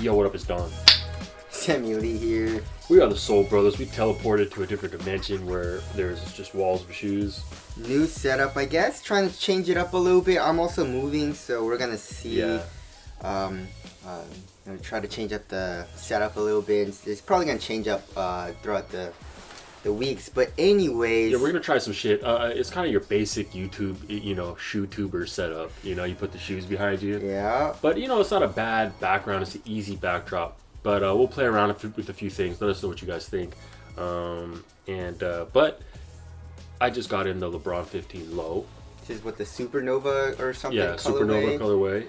Yo, what up? It's Don. Samuel Lee here. We are the Soul Brothers. We teleported to a different dimension where there's just walls of shoes. New setup, I guess. Trying to change it up a little bit. I'm also moving, so we're gonna see. Yeah. Try to change up the setup a little bit. It's probably gonna change up throughout the weeks. But anyways. Yeah, we're gonna try some shit. It's kind of your basic YouTube, shoe tuber setup. You put the shoes behind you. Yeah. But it's not a bad background. It's an easy backdrop. But we'll play around with a few things. Let us know what you guys think. But I just got in the Lebron 15 low. This is what, the Supernova or something? Yeah, Supernova colorway.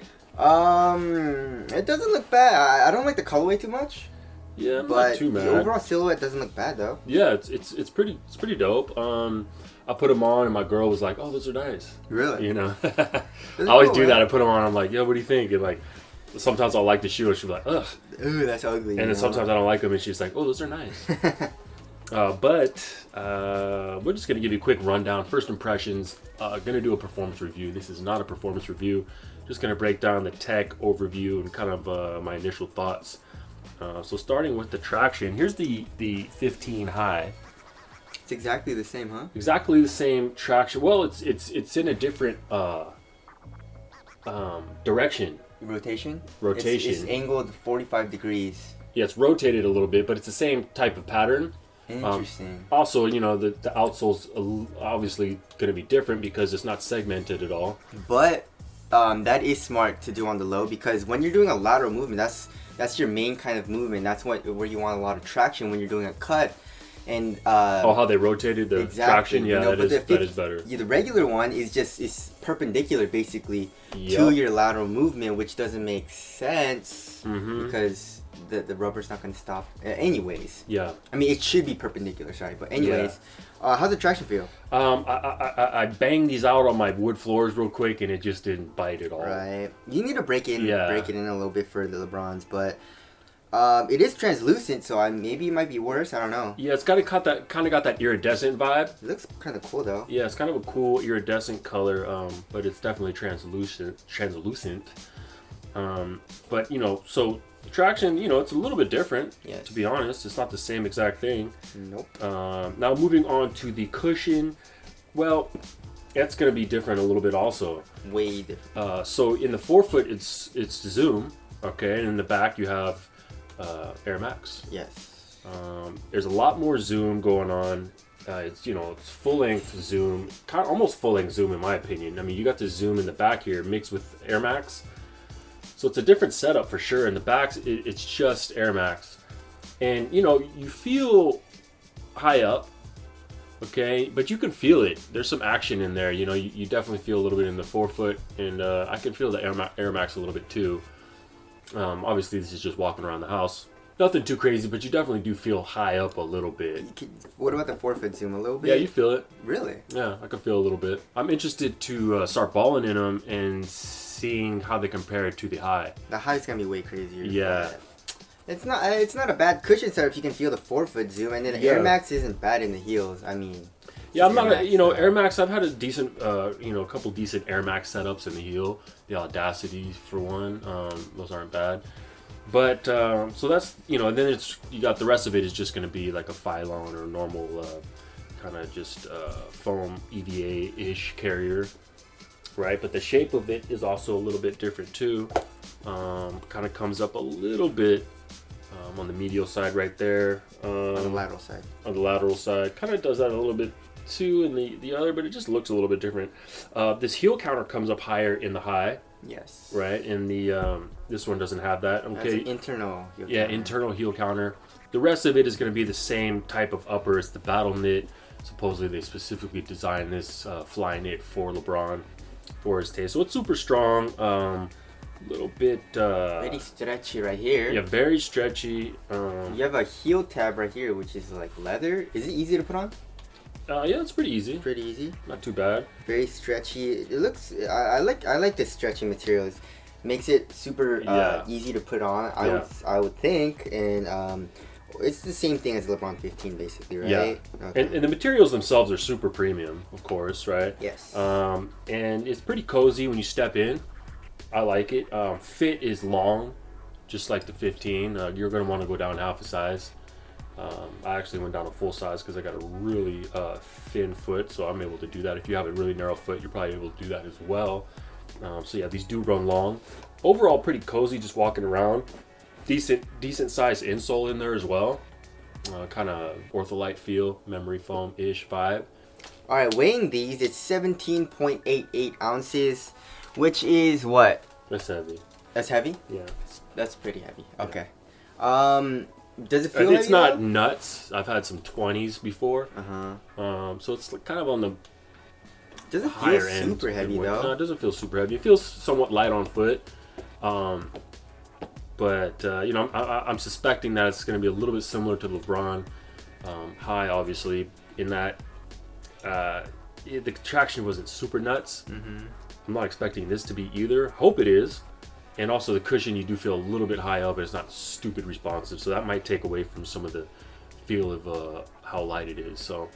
It doesn't look bad. I don't like the colorway too much. Yeah, I'm but not too mad. The overall silhouette doesn't look bad though. Yeah, it's pretty dope. I put them on and my girl was like, "Oh, those are nice." Really? I always do that. I put them on. I'm like, "Yo, what do you think?" And like, sometimes I'll like the shoe and she'll be like, "Ugh." Ooh, that's ugly. And then sometimes I don't like them and she's like, "Oh, those are nice." But we're just gonna give you a quick rundown. First impressions. Gonna do a performance review. This is not a performance review. Just gonna break down the tech overview and kind of my initial thoughts. So starting with the traction, here's the 15 high. It's exactly the same, huh? Exactly the same traction. Well, it's in a different direction. Rotation. Rotation. It's angled 45 degrees. Yeah, it's rotated a little bit, but it's the same type of pattern. Interesting. Also, the outsole's obviously going to be different because it's not segmented at all. But that is smart to do on the low, because when you're doing a lateral movement, that's your main kind of movement. That's where you want a lot of traction when you're doing a cut. And how they rotated the traction? Yeah, that is better. Yeah, the regular one is perpendicular basically to your lateral movement, which doesn't make sense because the rubber's not going to stop. Anyways. Yeah. I mean, it should be perpendicular. Sorry, but anyways, how's the traction feel? I banged these out on my wood floors real quick, and it just didn't bite at all. Right. You need to break it in a little bit for the Lebrons, but. It is translucent, so maybe it might be worse. I don't know. Yeah, it's kind of got that iridescent vibe. It looks kind of cool though. Yeah, it's kind of a cool iridescent color, but it's definitely translucent. But so traction, it's a little bit different. Yes. To be honest, it's not the same exact thing. Nope. Now moving on to the cushion, well, that's going to be different a little bit also. Way different. So in the forefoot, it's Zoom, okay, and in the back you have. Air Max. Yes. There's a lot more zoom going on. It's full length zoom, almost full length zoom in my opinion. I mean, you got the zoom in the back here mixed with Air Max, so it's a different setup for sure. In the back, it's just Air Max, and you feel high up, okay, but you can feel it. There's some action in there. You definitely feel a little bit in the forefoot, and I can feel the Air Max a little bit too. Obviously, this is just walking around the house. Nothing too crazy, but you definitely do feel high up a little bit. What about the forefoot zoom? A little bit? Yeah, you feel it. Really? Yeah, I can feel a little bit. I'm interested to start balling in them and seeing how they compare to the high. The high's gonna be way crazier. Yeah. It's not a bad cushion setup if you can feel the forefoot zoom, and then the Air Max isn't bad in the heels. I mean. Yeah, I'm not Air Max. I've had a decent, a couple decent Air Max setups in the heel. The Audacity for one, those aren't bad. But so that's then you got the rest of it is just going to be like a Phylon or normal kind of just foam EVA-ish carrier, right? But the shape of it is also a little bit different too. Kind of comes up a little bit on the medial side right there. On the lateral side. On the lateral side, kind of does that a little bit. Too in the other, but it just looks a little bit different. This heel counter comes up higher in the high. Yes. Right, and the this one doesn't have that. Okay. That's an internal heel counter. Internal heel counter. The rest of it is going to be the same type of upper. It's the battle knit. Supposedly they specifically designed this fly knit for LeBron for his taste. So it's super strong. Little bit very stretchy right here. Yeah, very stretchy. You have a heel tab right here, which is like leather. Is it easy to put on? Yeah, it's pretty ezy. Pretty easy. Not too bad. Very stretchy. It looks. I like the stretchy materials. Makes it super easy to put on. I would think, and it's the same thing as LeBron 15, basically, right? Yeah. Okay. And the materials themselves are super premium, of course, right? Yes. And it's pretty cozy when you step in. I like it. Fit is long. just like the 15. You're going to want to go down half a size. I actually went down a full size because I got a really thin foot, so I'm able to do that. If you have a really narrow foot, you're probably able to do that as well. So yeah, these do run long. Overall, pretty cozy just walking around. Decent size insole in there as well. Kind of ortholite feel, memory foam-ish vibe. All right, weighing these, it's 17.88 ounces, which is what? That's heavy. That's heavy? Yeah. That's pretty heavy. Yeah. Okay. Does it feel It's heavy, not though? nuts. I've had some 20s before. So it's kind of on the Doesn't higher feel end. super heavy, though. No, it doesn't feel super heavy. It feels somewhat light on foot. But you know, I'm suspecting that it's going to be a little bit similar to LeBron High, obviously, in that the traction wasn't super nuts. I'm not expecting this to be either. Hope it is. And also the cushion, you do feel a little bit high up, but it's not stupid responsive. So that might take away from some of the feel of how light it is. So,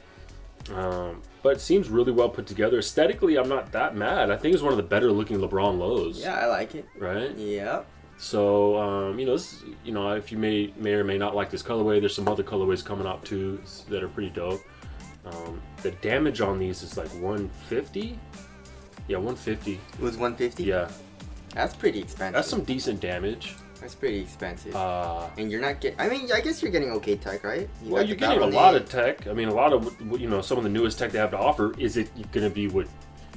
but it seems really well put together. Aesthetically, I'm not that mad. I think it's one of the better looking LeBron lows. Yeah, I like it. Right? Yeah. So, you know, this, you know, if you may or may not like this colorway, there's some other colorways coming out too that are pretty dope. The damage on these is like 150. Yeah, 150. It was 150? Yeah. That's pretty expensive. That's some decent damage. That's pretty expensive. And you're not getting... I mean, I guess you're getting okay tech, right? Well, you're getting a lot of tech. I mean, a lot of, you know, some of the newest tech they have to offer. Is it going to be what,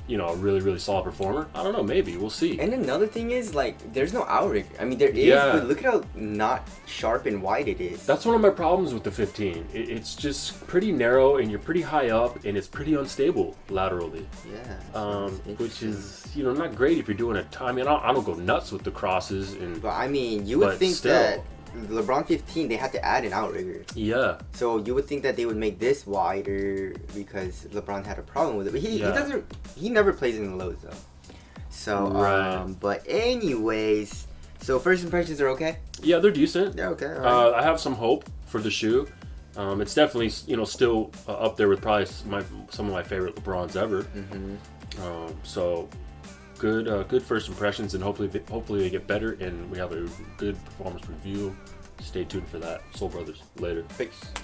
you know, a really, really solid performer? I don't know. Maybe. We'll see. And another thing is, like, there's no outrigger. I mean, there is, but look at how not sharp and wide it is. That's one of my problems with the 15. It's just pretty narrow, and you're pretty high up, and it's pretty unstable laterally. Yeah. Which is, you know, not great if you're doing a ton. I mean, I don't go nuts with the crosses. But, I mean, you would think that LeBron 15, they had to add an outrigger. Yeah. So you would think that they would make this wider because LeBron had a problem with it. But he never plays in the lows though. So but anyways, so first impressions are okay? Yeah, they're decent. Yeah, okay. All right. I have some hope for the shoe. It's definitely, you know, still up there with probably some of my favorite LeBrons ever. So good first impressions, and hopefully they get better, and we have a good performance review. Stay tuned for that. Soul Brothers later. Peace.